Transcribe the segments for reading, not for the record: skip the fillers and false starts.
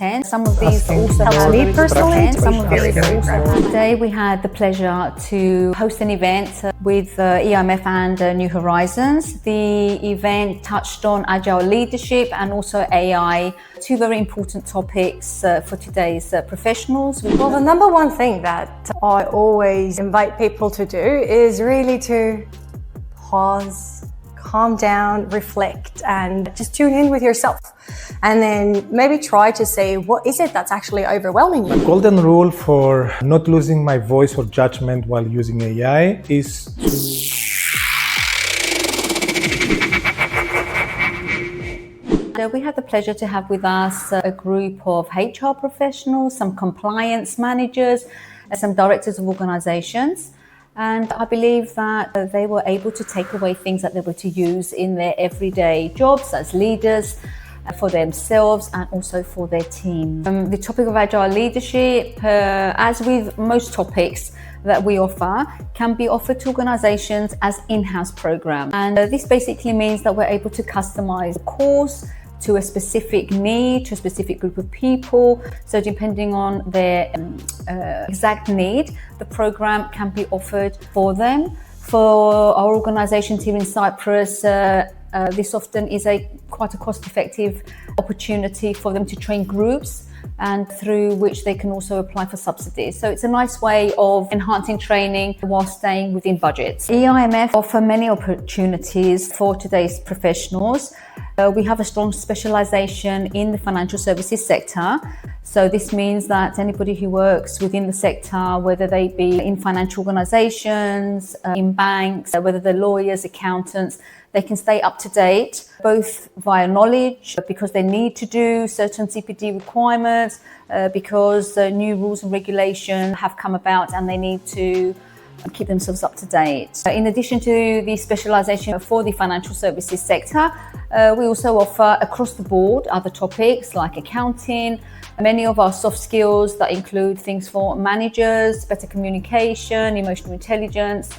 Some of these also helps me personally. Today we had the pleasure to host an event with EIMF and New Horizons. The event touched on agile leadership and also AI, two very important topics for today's professionals. Well, the number one thing that I always invite people to do is really to pause, calm down, reflect, and just tune in with yourself. And then maybe try to say, what is it that's actually overwhelming you? The golden rule for not losing my voice or judgment while using AI is to... We had the pleasure to have with us a group of HR professionals, some compliance managers, some directors of organizations. And I believe that they were able to take away things that they were to use in their everyday jobs as leaders, for themselves and also for their team. The topic of agile leadership, as with most topics that we offer, can be offered to organizations as in-house program. And this basically means that we're able to customize the course to a specific need, to a specific group of people. So depending on their exact need, the program can be offered for them. For our organizations here in Cyprus, this often is quite a cost-effective opportunity for them to train groups, and through which they can also apply for subsidies. So it's a nice way of enhancing training while staying within budgets. EIMF offer many opportunities for today's professionals. We have a strong specialization in the financial services sector. So this means that anybody who works within the sector, whether they be in financial organizations, in banks, whether they're lawyers, accountants, they can stay up to date, both via knowledge, because they need to do certain CPD requirements, because new rules and regulation have come about and they need to keep themselves up to date. In addition to the specialization for the financial services sector, we also offer across the board other topics like accounting, many of our soft skills that include things for managers, better communication, emotional intelligence,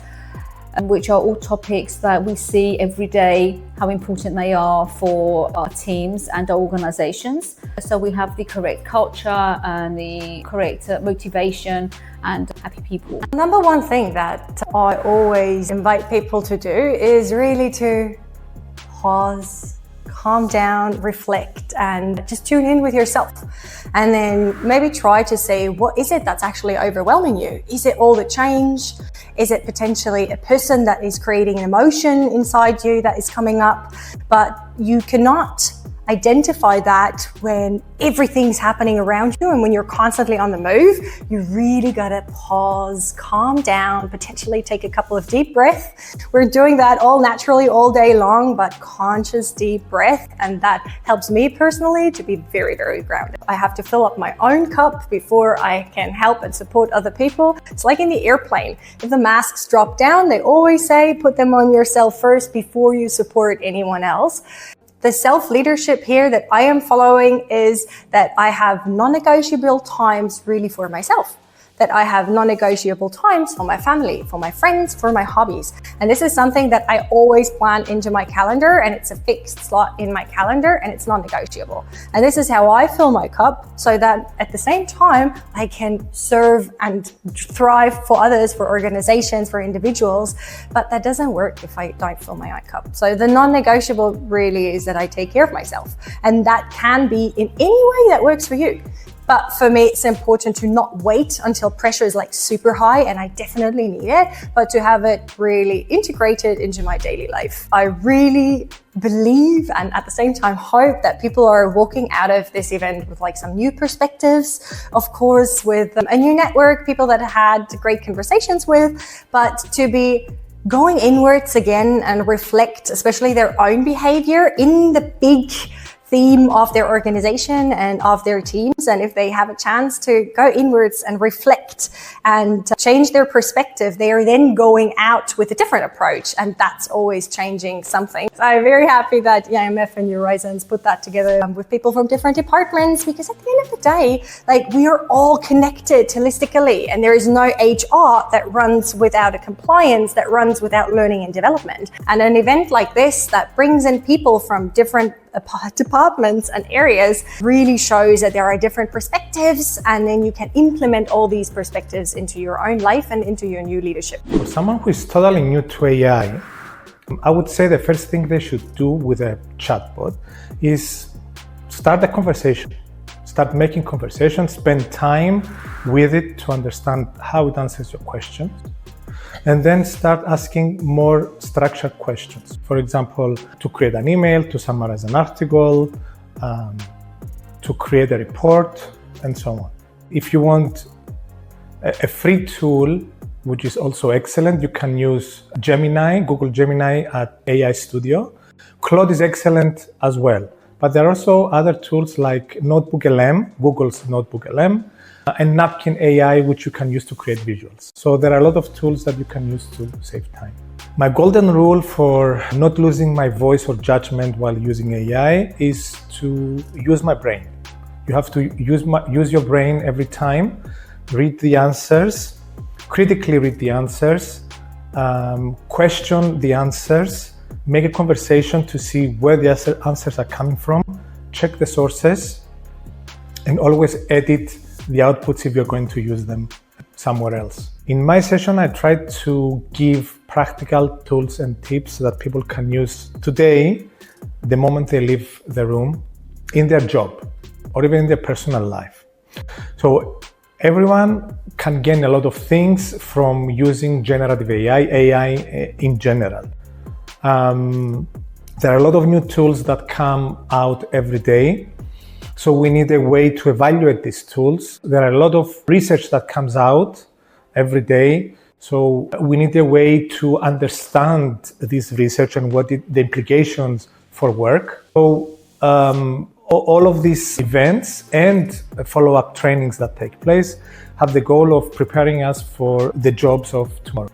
which are all topics that we see every day, how important they are for our teams and our organizations. So we have the correct culture and the correct motivation and happy people. Number one thing that I always invite people to do is really to pause, calm down, reflect, and just tune in with yourself. And then maybe try to say, what is it that's actually overwhelming you? Is it all the change? Is it potentially a person that is creating an emotion inside you that is coming up? But you cannot identify that when everything's happening around you and when you're constantly on the move. You really gotta pause, calm down, potentially take a couple of deep breaths. We're doing that all naturally all day long, but conscious deep breath, and that helps me personally to be very, very grounded. I have to fill up my own cup before I can help and support other people. It's like in the airplane. If the masks drop down, they always say put them on yourself first before you support anyone else. The self-leadership here that I am following is that I have non-negotiable times really for myself, that I have non-negotiable times for my family, for my friends, for my hobbies. And this is something that I always plan into my calendar, and it's a fixed slot in my calendar and it's non-negotiable. And this is how I fill my cup, so that at the same time, I can serve and thrive for others, for organizations, for individuals. But that doesn't work if I don't fill my own cup. So the non-negotiable really is that I take care of myself. And that can be in any way that works for you. But for me, it's important to not wait until pressure is like super high, and I definitely need it, but to have it really integrated into my daily life. I really believe and at the same time hope that people are walking out of this event with like some new perspectives, of course, with a new network, people that I had great conversations with, but to be going inwards again and reflect, especially their own behavior in the big theme of their organization and of their teams. And if they have a chance to go inwards and reflect and change their perspective, they are then going out with a different approach. And that's always changing something. So I'm very happy that EIMF and New Horizons put that together with people from different departments, because at the end of the day, like, we are all connected holistically, and there is no HR that runs without a compliance, that runs without learning and development. And an event like this that brings in people from different departments and areas really shows that there are different perspectives, and then you can implement all these perspectives into your own life and into your new leadership. For someone who is totally new to AI, I would say the first thing they should do with a chatbot is start a conversation. Start making conversations, spend time with it to understand how it answers your questions, and then start asking more structured questions. For example, to create an email, to summarize an article, to create a report, and so on. If you want a free tool, which is also excellent, you can use Gemini, Google Gemini at AI Studio. Claude is excellent as well. But there are also other tools like Notebook LM, Google's Notebook LM, and Napkin AI, which you can use to create visuals. So there are a lot of tools that you can use to save time. My golden rule for not losing my voice or judgment while using AI is to use my brain. You have to use your brain every time, read the answers, critically read the answers, question the answers, make a conversation to see where the answers are coming from, check the sources, and always edit the outputs if you're going to use them somewhere else. In my session, I tried to give practical tools and tips that people can use today, the moment they leave the room, in their job, or even in their personal life. So everyone can gain a lot of things from using generative AI in general. There are a lot of new tools that come out every day. So we need a way to evaluate these tools. There are a lot of research that comes out every day. So we need a way to understand this research and what the implications for work. So all of these events and follow-up trainings that take place have the goal of preparing us for the jobs of tomorrow.